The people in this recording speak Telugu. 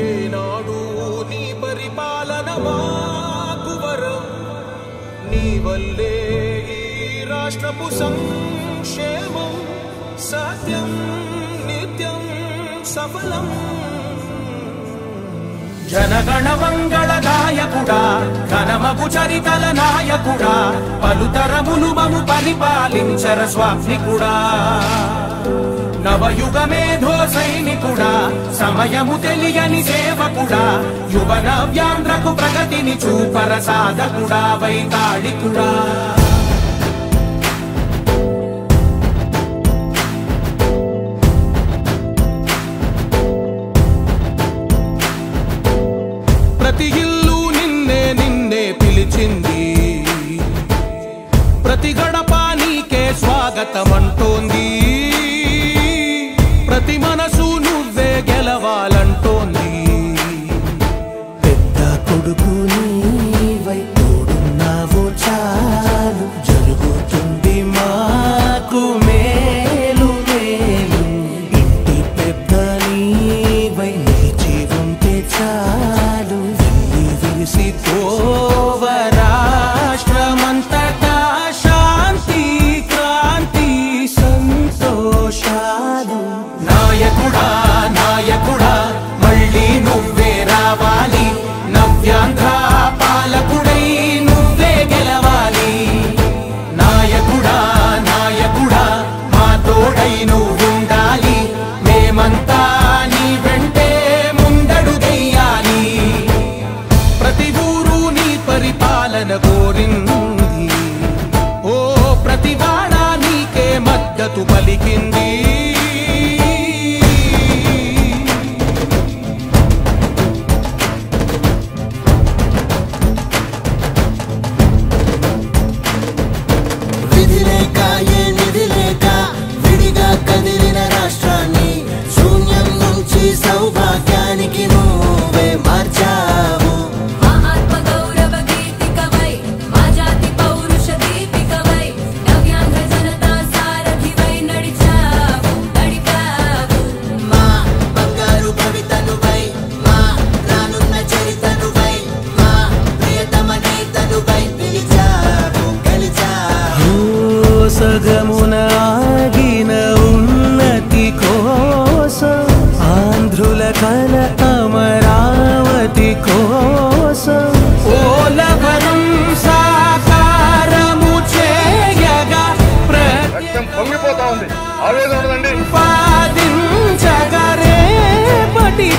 ఏనాడు నీ పరిపాలన మాకు వరం, నీ వల్లే ఈ రాష్ట్రపు సంక్షేమం సత్యం నిత్యం సఫలం. జనగణ మంగళ నాయకుడా, ఘనమగు చరితల నాయకుడా, పలుతరములు మము పరిపాలించర స్వామికుడా. నవయుగ మేధో సైనికుడా, సమయము తెలియని సేవకుడా, యువ నవ్యాంధ్రకు ప్రగతిని చూపర సాధకుడా, వైతాళికుడా. ప్రతి ఇల్లు నిన్నే నిన్నే పిలిచింది, ప్రతి గడప నీకే స్వాగతమంటోంది, ప్రతి మనసు నువ్వే గెలవాలంటోంది. పెద్ద కొడుకు నీవై తోడున్నావు చాలు, జరుగుతుంది మాకు మేలు మేలు. ఇంటి పెద్ద నీవై నిలిచి ఉంటే చాలు, వెళ్ళి విరిసి పోవ రాష్ట్రమంతటా శాంతి క్రాంతి సంతోషాలు. నాయకుడా నాయకుడా మళ్ళీ నువ్వే రావాలి, నవ్యాంధ్ర పాలకుడై నువ్వే గెలవాలి. నాయకుడా నాయకుడా మా తోడై నువ్వుండాలి, మేమంతా నీ వెంటే ముందడుగెయ్యాలి. ప్రతి ఊరు నీ పరిపాలన కోరింది, ఓ ప్రతి వాడ నీకే మద్దతు పలికింది. సౌభాగ్యానికి నువ్వే మార్చావు, మా ఆత్మ గౌరవ గీతికవై, మా జాతి పౌరుష దీపికవై, నవ్యాంధ్ర జనతా సారథివై నడిచావు నడిపావు. మా బంగారు భవితనువై, మా రానున్న చరితనువై, మా ప్రియతమ నేతనువై పిలిచావు గెలిచావు. సగమున ఆగిన ఉన్నతి కోసం, ఆంధ్రుల కల అమరావతి కోసం, ఓలవరం సాకారము చేయగా పొంగిపోతా ఉంది, ఆవేదన ప్రతిపాదించగ రేపటి